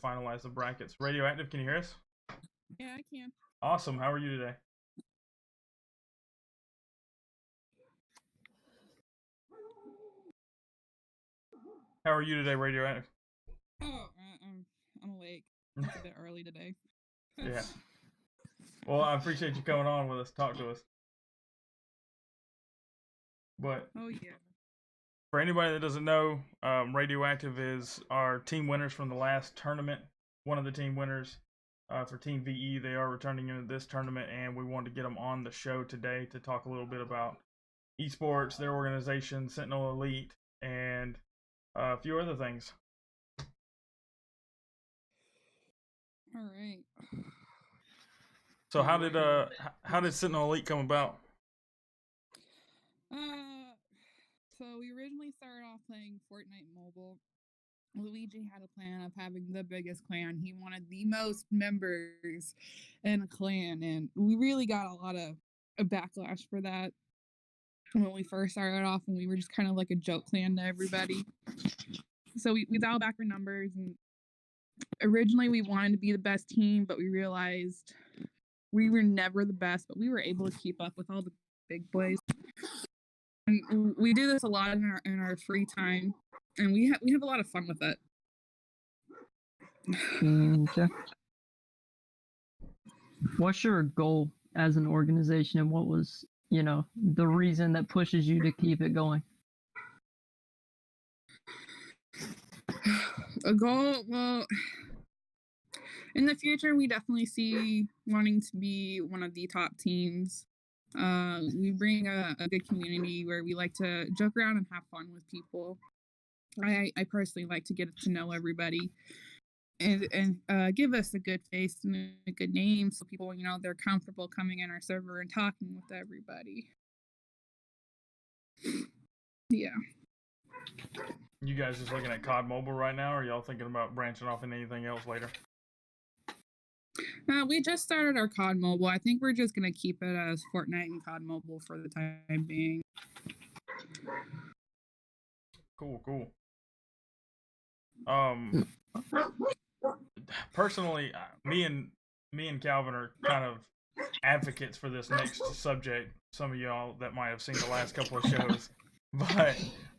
finalize the brackets. Radioactive, can you hear us? Yeah, I can. Awesome. How are you today? How are you today, Radioactive? Oh, I'm awake. It's a bit early today. Yeah. Well, I appreciate you coming on with us, talk to us. But oh yeah. For anybody that doesn't know, Radioactive is our team winners from the last tournament. One of the team winners for Team VE. They are returning into this tournament, and we wanted to get them on the show today to talk a little bit about esports, their organization, Sentinel Elite, and a few other things. All right. So how did Sentinel Elite come about? So we originally started off playing Fortnite Mobile. Luigi had a plan of having the biggest clan. He wanted the most members in a clan, and we really got a lot of backlash for that when we first started off, and we were just kind of like a joke clan to everybody. So we dialed back our numbers, and originally we wanted to be the best team, but we realized we were never the best, but we were able to keep up with all the big boys. And we do this a lot in our free time, and we have a lot of fun with it. Okay. What's your goal as an organization, and what was, the reason that pushes you to keep it going? A goal, well, in the future, we definitely see wanting to be one of the top teams. We bring a good community where we like to joke around and have fun with people. I personally like to get to know everybody and give us a good face and a good name so people, they're comfortable coming in our server and talking with everybody. Yeah. You guys just looking at COD Mobile right now, or are y'all thinking about branching off into anything else later? We just started our COD Mobile. I think we're just going to keep it as Fortnite and COD Mobile for the time being. Cool. Personally, me and Calvin are kind of advocates for this next subject. Some of y'all that might have seen the last couple of shows, but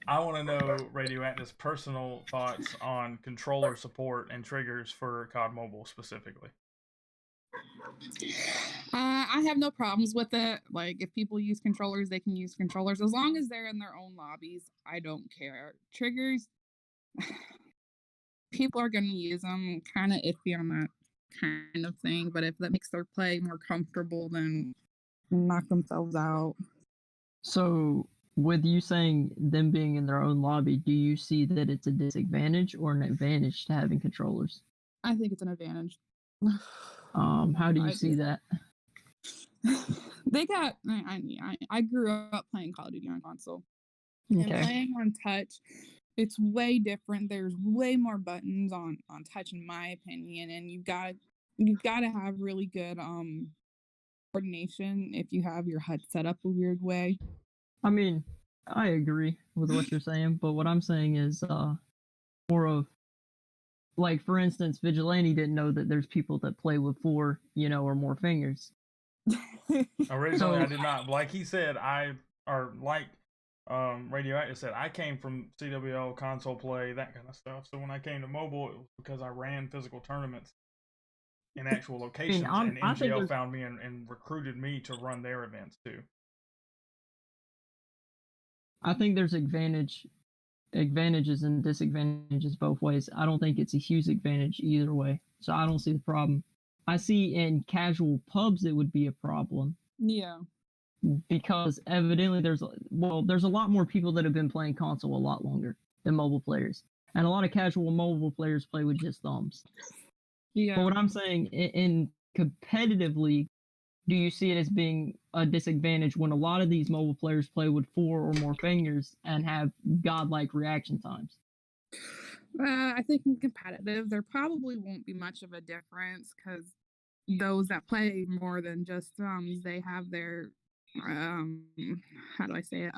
I want to know Radioactive's personal thoughts on controller support and triggers for COD Mobile specifically. I have no problems with it. Like, if people use controllers, they can use controllers. As long as they're in their own lobbies, I don't care. Triggers, people are going to use them. Kind of iffy on that kind of thing. But if that makes their play more comfortable, then knock themselves out. So, with you saying them being in their own lobby, do you see that it's a disadvantage or an advantage to having controllers? I think it's an advantage. How do you see that? They got. I grew up playing Call of Duty on console, and playing on touch, it's way different. There's way more buttons on touch, in my opinion, and you've got to have really good coordination if you have your HUD set up a weird way. I mean, I agree with what you're saying, but what I'm saying is more of, like, for instance, Vigilante didn't know that there's people that play with 4, or more fingers. Originally, I did not. Like he said, Radioactive said, I came from CWL, console play, that kind of stuff. So when I came to mobile, it was because I ran physical tournaments in actual locations, and MGL found me and recruited me to run their events too. I think there's advantages and disadvantages both ways. I don't think it's a huge advantage either way, so I don't see the problem. I see in casual pubs it would be a problem. Yeah. Because evidently there's a lot more people that have been playing console a lot longer than mobile players, and a lot of casual mobile players play with just thumbs. Yeah. But what I'm saying, in competitively, do you see it as being a disadvantage when a lot of these mobile players play with 4 or more fingers and have godlike reaction times? I think in competitive, there probably won't be much of a difference because those that play more than just thumbs, they have their how do I say it?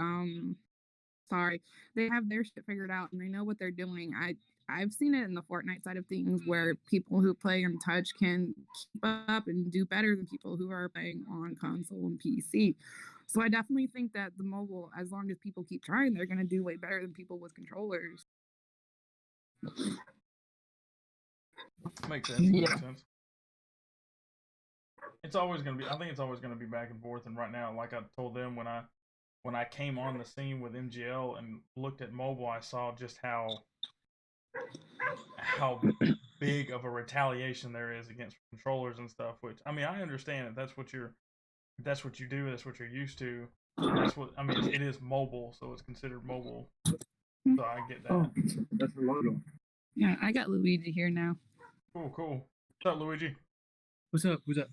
Sorry, they have their shit figured out and they know what they're doing. I've seen it in the Fortnite side of things where people who play on touch can keep up and do better than people who are playing on console and PC. So I definitely think that the mobile, as long as people keep trying, they're going to do way better than people with controllers. Makes sense. Yeah. Makes sense. It's always gonna be. I think it's always gonna be back and forth. And right now, like I told them when I came on the scene with MGL and looked at mobile, I saw just how big of a retaliation there is against controllers and stuff. Which I mean, I understand it. That's what you do. That's what you're used to. That's what I mean. It is mobile, so it's considered mobile. So I get that. Oh, that's the logo. Yeah, I got Luigi here now. Cool. What's up, Luigi? What's up? Who's up?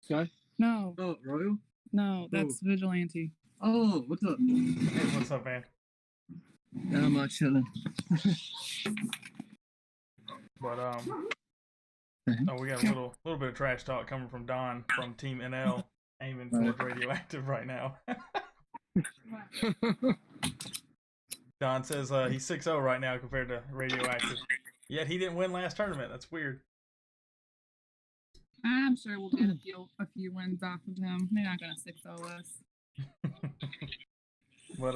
Sky? No, Oh, Royal? no, that's Vigilante. Oh, what's up? Hey, what's up, man? I'm chilling. But we got a little bit of trash talk coming from Don from Team NL, aiming towards Radioactive right now. Don says he's 6-0 right now compared to Radioactive. Yet he didn't win last tournament. That's weird. I'm sure we'll get a few wins off of him. They're not gonna 6-0 us. But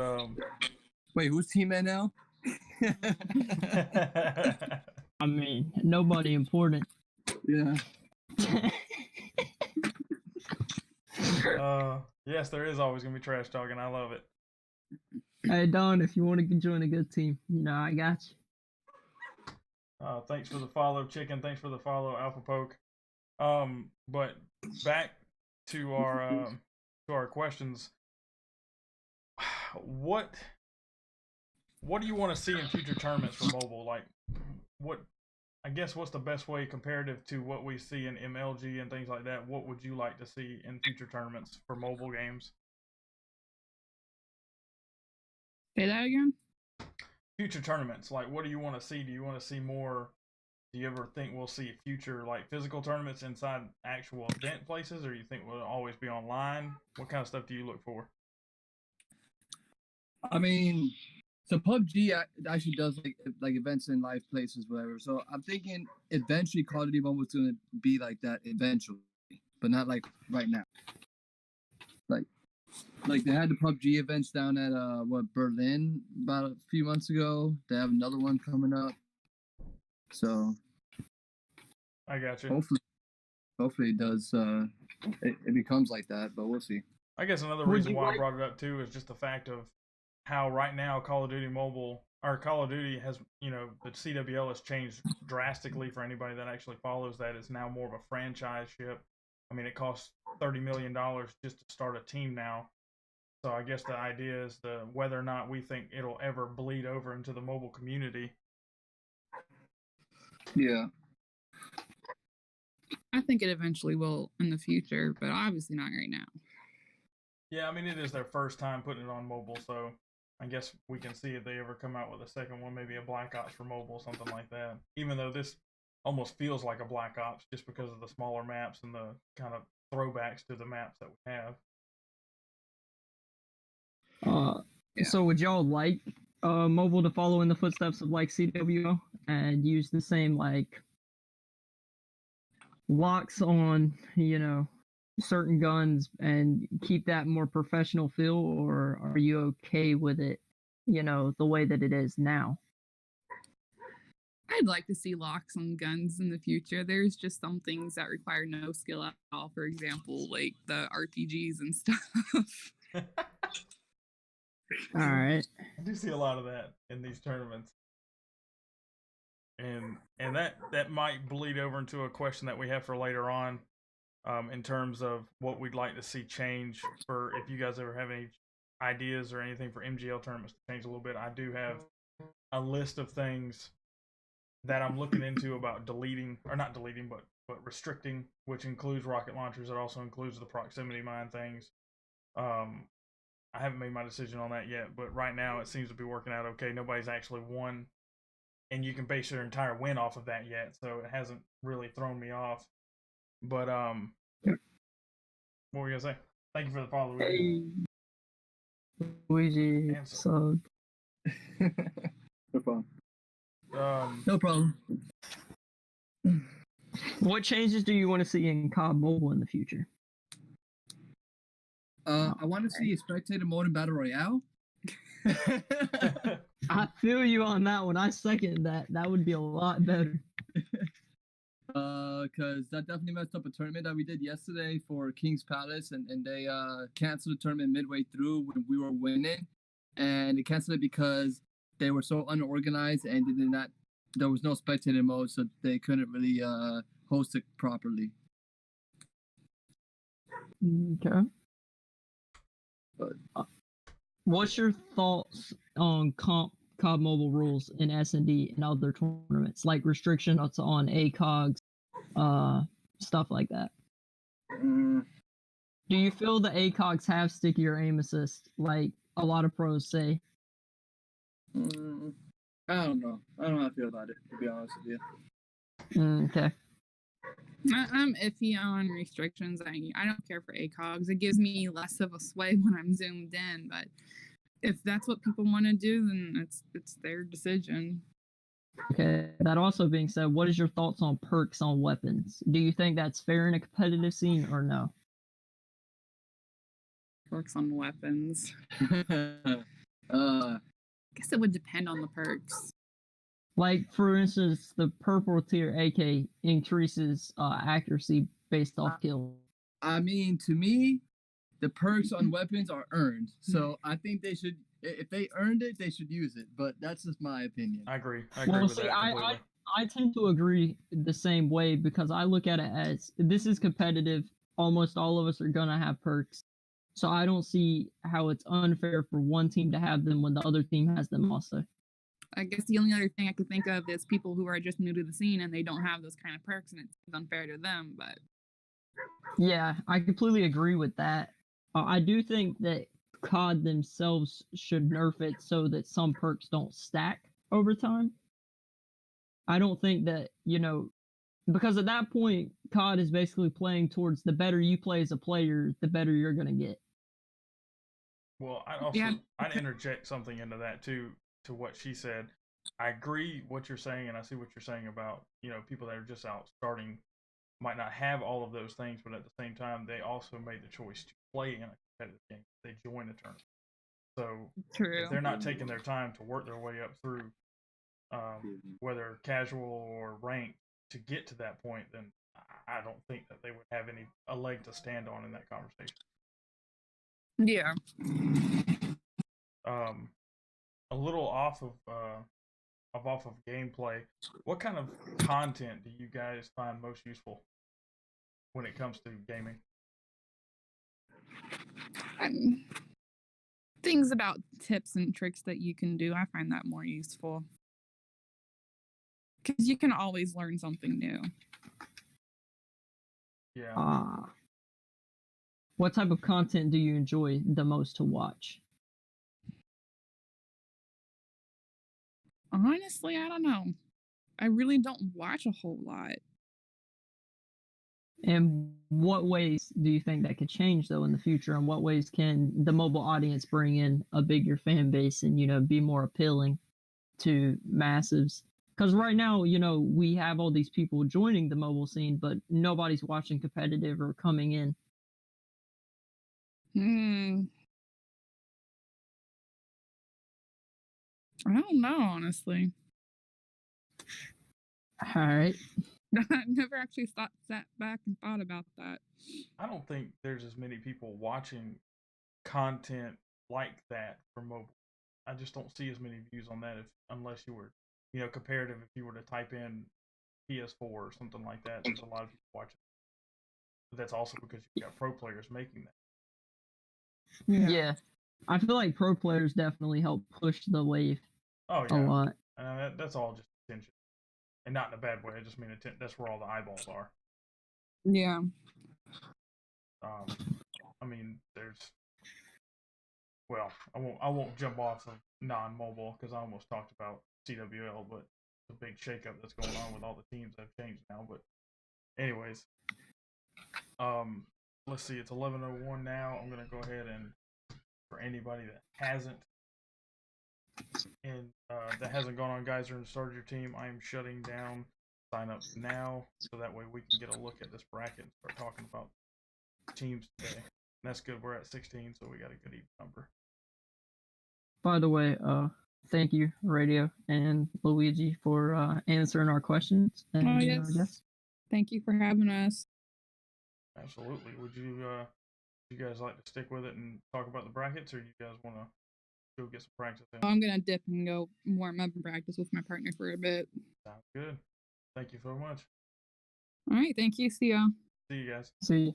Wait, who's Team NL? I mean, nobody important. Yeah. yes, there is always gonna be trash talking. I love it. Hey Don, if you want to join a good team, I got you. Thanks for the follow, Chicken. Thanks for the follow, Alpha Poke. But back to our questions. What do you want to see in future tournaments for mobile? Like, what's the best way comparative to what we see in MLG and things like that? What would you like to see in future tournaments for mobile games? Say that again? Future tournaments, like what do you want to see? Do you want to see more? Do you ever think we'll see future like physical tournaments inside actual event places, or you think we'll always be online? What kind of stuff do you look for? I mean, so PUBG actually does like events in live places, whatever. So I'm thinking eventually Call of Duty Mobile is going to be like that eventually, but not like right now. Like they had the PUBG events down at Berlin about a few months ago. They have another one coming up. So I got you. Hopefully it does. It becomes like that, but we'll see. I guess another Would reason you why I like- brought it up too is just the fact of how right now Call of Duty Mobile or Call of Duty has, the CWL has changed drastically for anybody that actually follows that. It's now more of a franchise ship. I mean, it costs $30 million just to start a team now. So I guess the idea is whether or not we think it'll ever bleed over into the mobile community. Yeah. I think it eventually will in the future, but obviously not right now. Yeah, I mean, it is their first time putting it on mobile, so I guess we can see if they ever come out with a second one, maybe a Black Ops for mobile, something like that. Even though this almost feels like a Black Ops just because of the smaller maps and the kind of throwbacks to the maps that we have. So would y'all like mobile to follow in the footsteps of like CWO and use the same like locks on, certain guns and keep that more professional feel, or are you okay with it, the way that it is now? I'd like to see locks on guns in the future. There's just some things that require no skill at all. For example, like the RPGs and stuff. All right. I do see a lot of that in these tournaments. And that might bleed over into a question that we have for later on, in terms of what we'd like to see change for if you guys ever have any ideas or anything for MGL tournaments to change a little bit. I do have a list of things that I'm looking into about deleting, or not deleting, but restricting, which includes rocket launchers. It also includes the proximity mine things. I haven't made my decision on that yet, but right now it seems to be working out okay. Nobody's actually won, and you can base your entire win off of that yet, so it hasn't really thrown me off. But what were you gonna say? Thank you for the follow, Luigi. Luigi, Damn, so No problem. No problem. What changes do you want to see in COD Mobile in the future? I want to see a spectator mode in Battle Royale. I feel you on that one. I second that. That would be a lot better. Because that definitely messed up a tournament that we did yesterday for King's Palace, and they canceled the tournament midway through when we were winning, and they canceled it because they were so unorganized and they did not. There was no spectator mode, so they couldn't really host it properly. Okay. But What's your thoughts on COD Mobile rules in S&D and other tournaments, like restrictions on ACOGs, stuff like that? Do you feel the ACOGs have stickier aim assist, like a lot of pros say? I don't know. I don't know how I feel about it, to be honest with you. Okay. I'm iffy on restrictions. I don't care for ACOGs. It gives me less of a sway when I'm zoomed in, but if that's what people want to do, then it's their decision. Okay. That also being said, what is your thoughts on perks on weapons? Do you think that's fair in a competitive scene or no? Perks on weapons. uh, I guess it would depend on the perks. Like, for instance, the purple tier AK increases accuracy based off kill. I mean, to me, the perks on weapons are earned. So I think they should, if they earned it, they should use it. But that's just my opinion. I agree. I agree with that completely. I tend to agree the same way because I look at it as this is competitive. Almost all of us are going to have perks. So I don't see how it's unfair for one team to have them when the other team has them also. I guess the only other thing I could think of is people who are just new to the scene and they don't have those kind of perks, and it's unfair to them. But yeah, I completely agree with that. I do think that COD themselves should nerf it so that some perks don't stack over time. I don't think that, because at that point, COD is basically playing towards the better you play as a player, the better you're going to get. Well, I'd interject something into that too, to what she said. I agree what you're saying, and I see what you're saying about, people that are just out starting might not have all of those things, but at the same time, they also made the choice to play in a competitive game. They join the tournament. So true. If they're not taking their time to work their way up through, whether casual or ranked, to get to that point, then I don't think that they would have a leg to stand on in that conversation. Yeah. A little off of gameplay, what kind of content do you guys find most useful when it comes to gaming? Things about tips and tricks that you can do, I find that more useful. Because you can always learn something new. Yeah. What type of content do you enjoy the most to watch? Honestly, I don't know. I really don't watch a whole lot. And what ways do you think that could change though in the future? And what ways can the mobile audience bring in a bigger fan base and be more appealing to massives? Because right now, we have all these people joining the mobile scene, but nobody's watching competitive or coming in. I don't know, honestly. All right. I never actually sat back and thought about that. I don't think there's as many people watching content like that for mobile. I just don't see as many views on that unless you were, comparative. If you were to type in PS4 or something like that, there's a lot of people watching. But that's also because you've got pro players making that. Yeah. I feel like pro players definitely help push the wave a lot. That's all just attention. And not in a bad way. I just mean that's where all the eyeballs are. Yeah. I won't jump off of non-mobile because I almost talked about CWL, but the big shakeup that's going on with all the teams that have changed now. But anyways, let's see. It's 11:01 now. I'm gonna go ahead and, for anybody that hasn't and that hasn't gone on, guys, or started your team, I am shutting down sign up now, so that way we can get a look at this bracket and start talking about teams today. And that's good. We're at 16, so we got a good even number. By the way, thank you, Radio and Luigi, for answering our questions. And, Oh, yes. Thank you for having us. Absolutely. Would you guys like to stick with it and talk about the brackets, or you guys want to go get some practice in? I'm gonna dip and go warm up and practice with my partner for a bit. Sounds good. Thank you so much. All right, thank you. See ya. See you guys. See you.